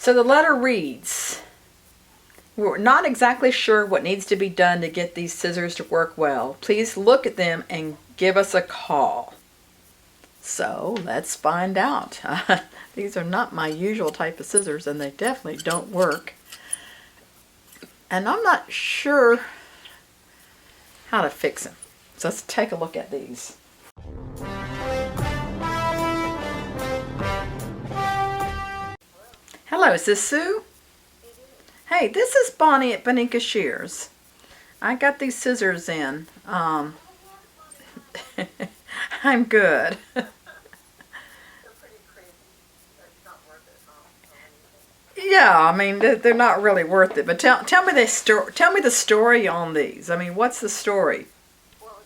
So the letter reads, we're not exactly sure what needs to be done to get these scissors to work well. Please look at them and give us a call. So let's find out. These are not my usual type of scissors, and they definitely don't work. And I'm not sure how to fix them. So let's take a look at these. Hello, is this Sue? Hey, this is Bonnie at Bonika Shears. I got these scissors in. I'm good. Yeah, I mean they're not really worth it. But tell me the story on these. I mean, what's the story? Well,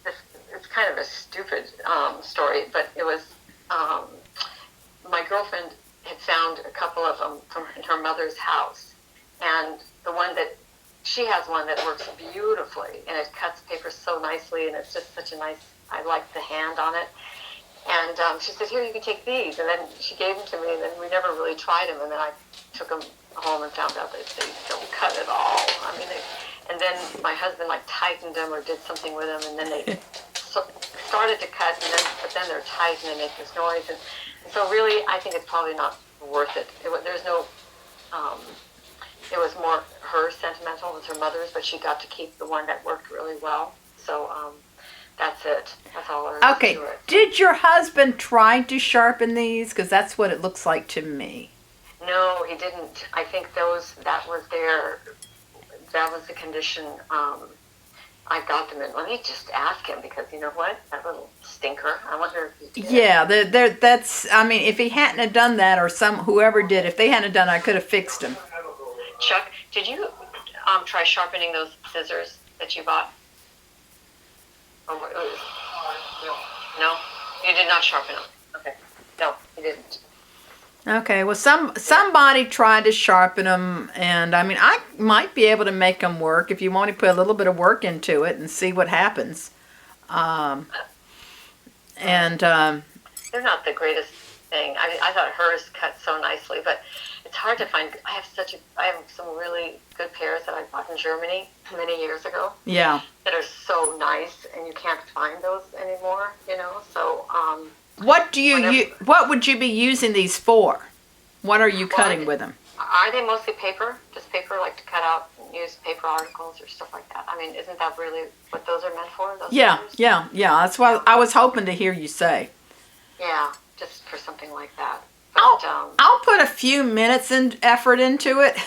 it's kind of a stupid story, but it was my girlfriend had found a couple of them from her mother's house, and the one that she has one that works beautifully, and it cuts paper so nicely, and it's just such a nice. I like the hand on it. And she said, "Here, you can take these." And then she gave them to me, and then we never really tried them. And then I took them home and found out that they don't cut at all. I mean, and then my husband like tightened them or did something with them, and then they started to cut, but then they're tight and they make this noise. And so really, I think it's probably not worth it. There's no. It was more her sentimental. It was her mother's, but she got to keep the one that worked really well. So. That's it. That's all there is Okay. to it. Did your husband try to sharpen these? Because that's what it looks like to me. No, he didn't. I think that was the condition I got them in. Let me just ask him, because you know what? That little stinker. I wonder if he did. Yeah, that's. I mean, if he hadn't have done that, or whoever did, if they hadn't have done it, I could have fixed him. Chuck, did you try sharpening those scissors that you bought? Oh, no, you did not sharpen them. Okay, no, you didn't. Okay, well, somebody tried to sharpen them, and I mean, I might be able to make them work if you want to put a little bit of work into it and see what happens. They're not the greatest thing. I thought hers cut so nicely, but it's hard to find. I have some really good pairs that I bought in Germany many years ago. Yeah. That are so nice, and you can't find those anymore. You know, so. What would you be using these for? What are you cutting with them? Are they mostly paper? Just paper, like to cut out used paper articles or stuff like that? I mean, isn't that really what those are meant for? Those scissors? Yeah. That's what I was hoping to hear you say. Yeah, just for something like that. But, I'll put a few minutes and effort into it.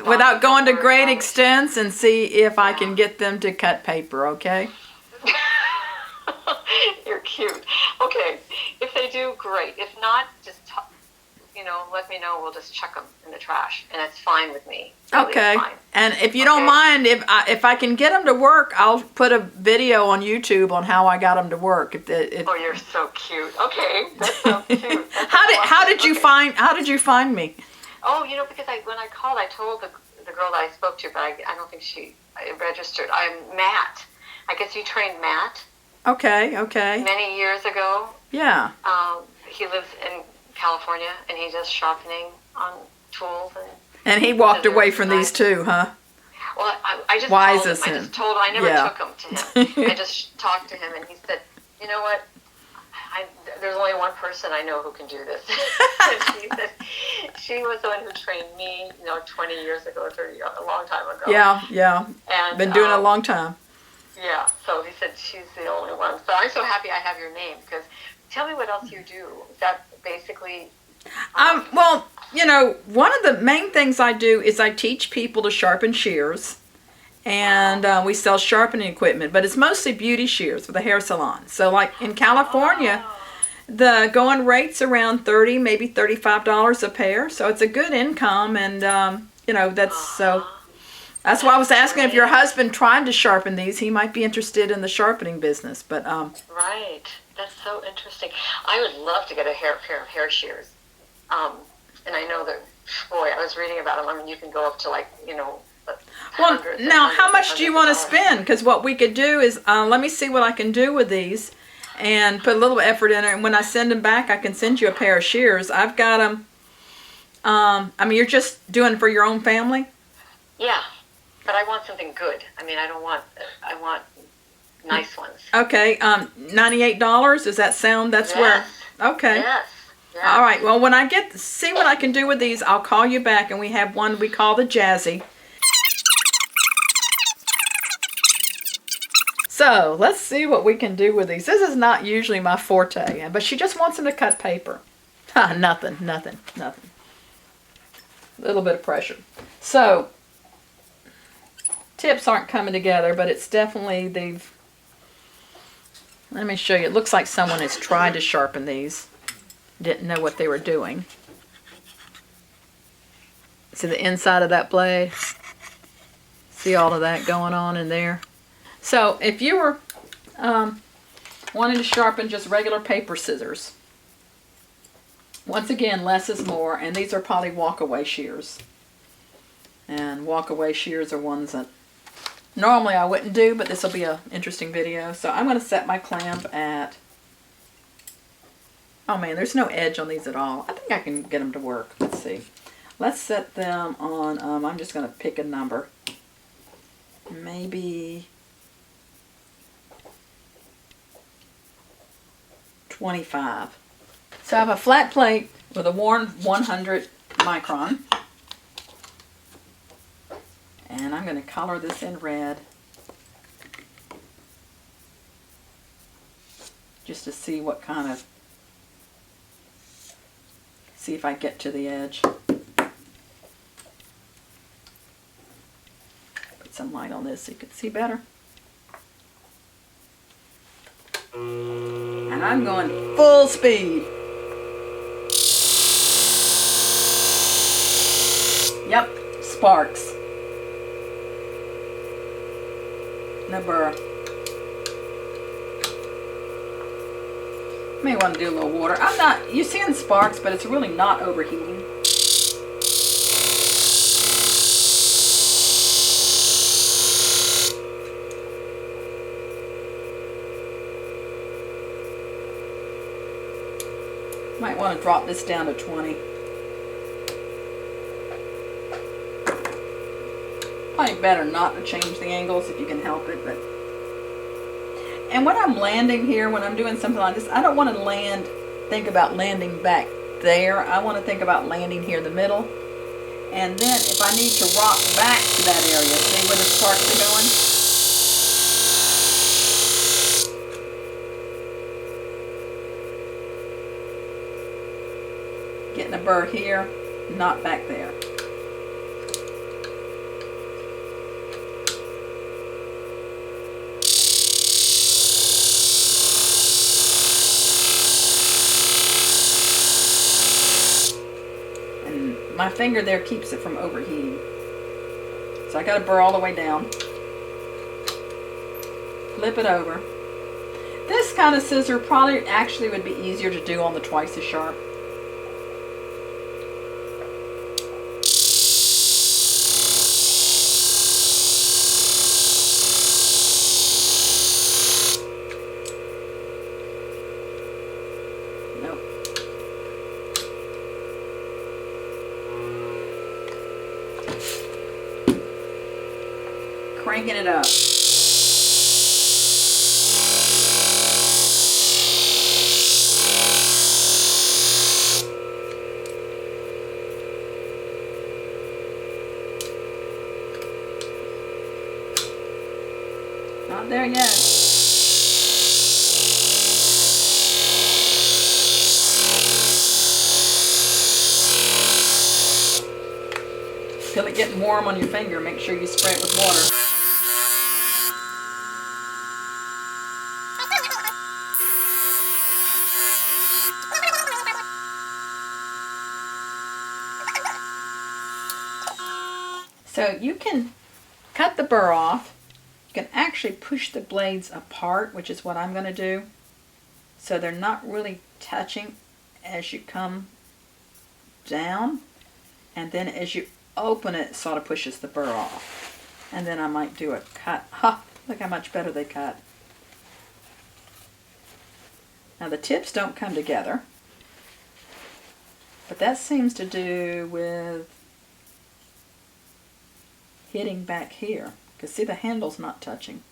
Without going to great extents, and see if I can get them to cut paper, okay? You're cute. Okay, if they do, great. If not, just let me know. We'll just chuck them in the trash, and it's fine with me. Really, okay. Fine. And if you don't mind, if I can get them to work, I'll put a video on YouTube on how I got them to work. Oh, you're so cute. Okay, that's so cute. How did you find me? Oh, because when I called, I told the girl that I spoke to, but I don't think she registered. I'm Matt. I guess you trained Matt. Okay. Many years ago. Yeah. He lives in California, and he does sharpening on tools. And he walked away from these too, huh? Well, I just Wise told as him. him. I just told him. I never took them to him. I just talked to him, and he said, "You know what? There's only one person I know who can do this." And she said she was the one who trained me, 20 years ago, 30, a long time ago. Yeah. And been doing it a long time. Yeah, so he said she's the only one. So I'm so happy I have your name, because tell me what else you do. Is that basically... Well, one of the main things I do is I teach people to sharpen shears, and we sell sharpening equipment, but it's mostly beauty shears for the hair salon. So like in California, the going rate's around $30, maybe $35 a pair, so it's a good income, and that's why I was asking if your husband tried to sharpen these. He might be interested in the sharpening business, but Right. That's so interesting. I would love to get a pair of hair shears. And I know that, boy, I was reading about them. I mean, you can go up to well, now how much do you want to spend? Because what we could do is, let me see what I can do with these, and put a little effort in it. And when I send them back, I can send you a pair of shears. I've got them I mean, you're just doing for your own family? Yeah, but I want something good. I mean, I want nice ones. Okay, $98. Does that sound, that's where, Yes. okay. Yes. Yes. All right, well, when I see what I can do with these, I'll call you back, and we have one we call the Jazzy. So, let's see what we can do with these. This is not usually my forte, but she just wants them to cut paper. Ha, nothing. A little bit of pressure. So, tips aren't coming together, but it's definitely, let me show you. It looks like someone has tried to sharpen these. Didn't know what they were doing. See the inside of that blade? See all of that going on in there? So if you were wanting to sharpen just regular paper scissors, once again, less is more, and these are probably walk-away shears. And walk-away shears are ones that normally I wouldn't do, but this will be an interesting video. So I'm going to set my clamp at, oh man, there's no edge on these at all. I think I can get them to work. Let's see. Let's set them on, I'm just going to pick a number. Maybe 25. So I have a flat plate with a worn 100 micron. And I'm going to color this in red just to see what kind of, see if I get to the edge. Put some light on this so you can see better. And I'm going full speed. Yep, sparks. No burr. May want to do a little water. I'm not, you're seeing sparks, but it's really not overheating. Might want to drop this down to 20. Probably better not to change the angles if you can help it, but. And when I'm landing here, when I'm doing something like this, I don't want to think about landing back there. I want to think about landing here in the middle. And then if I need to rock back to that area, see where the sparks are going? Getting a burr here, not back there. And my finger there keeps it from overheating. So I got to burr all the way down. Flip it over. This kind of scissor probably actually would be easier to do on the twice as sharp. Cranking it up. Not there yet. Feel it getting warm on your finger. Make sure you spray it with water. So you can cut the burr off. You can actually push the blades apart, which is what I'm going to do. So they're not really touching as you come down. And then as you open it, it sort of pushes the burr off. And then I might do a cut. Ha! Look how much better they cut. Now the tips don't come together. But that seems to do with hitting back here. Because see, the handle's not touching.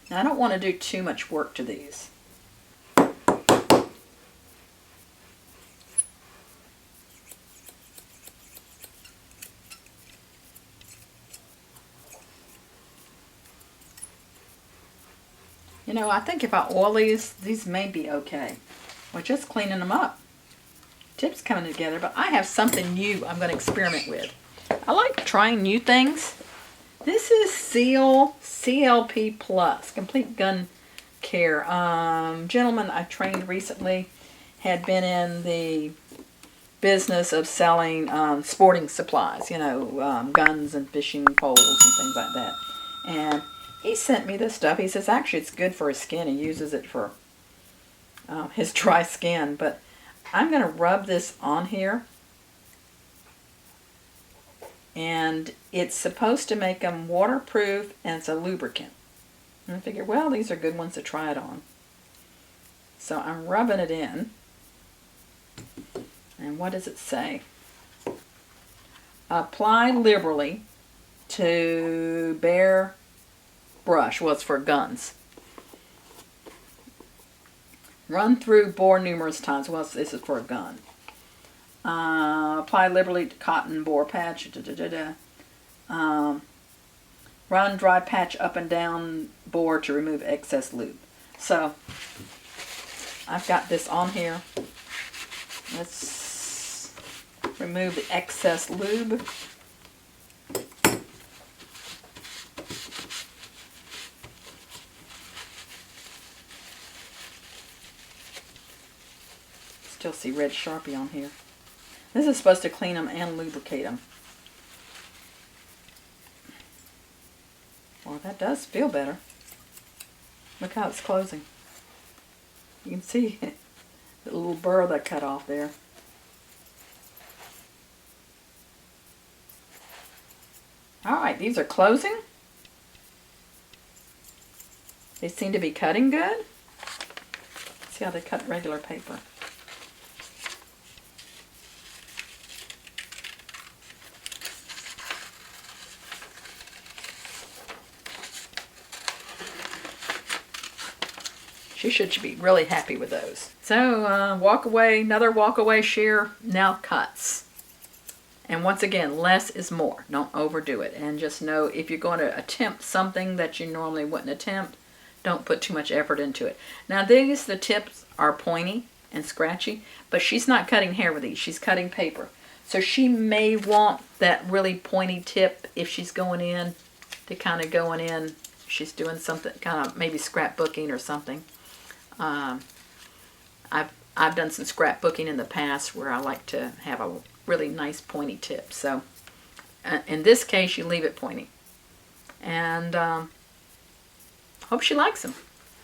Now I don't want to do too much work to these. You know, I think if I oil these may be okay. We're just cleaning them up. Tips coming together, but I have something new I'm going to experiment with. I like trying new things. This is Seal CLP Plus, Complete Gun Care. Gentleman I trained recently had been in the business of selling sporting supplies, you know, guns and fishing poles and things like that. And he sent me this stuff. He says actually it's good for his skin. He uses it for his dry skin. But I'm going to rub this on here. And it's supposed to make them waterproof, and it's a lubricant. And I figure, well, these are good ones to try it on. So I'm rubbing it in. And what does it say? Apply liberally to bare brush. Well, it's for guns. Run through bore numerous times. Well, this is for a gun. Apply liberally to cotton bore patch. Run dry patch up and down bore to remove excess lube. So I've got this on here. Let's remove the excess lube. Still see red Sharpie on here. This is supposed to clean them and lubricate them. Well, that does feel better. Look how it's closing. You can see the little burr that cut off there. Alright, these are closing. They seem to be cutting good. See how they cut regular paper. She should be really happy with those. So walk away, another walk away shear now cuts. And once again, less is more. Don't overdo it. And just know if you're going to attempt something that you normally wouldn't attempt, don't put too much effort into it. Now the tips are pointy and scratchy, but she's not cutting hair with these. She's cutting paper. So she may want that really pointy tip if she's going in to kind of going in. She's doing something kind of maybe scrapbooking or something. I've done some scrapbooking in the past where I like to have a really nice pointy tip. So in this case, you leave it pointy. And hope she likes them.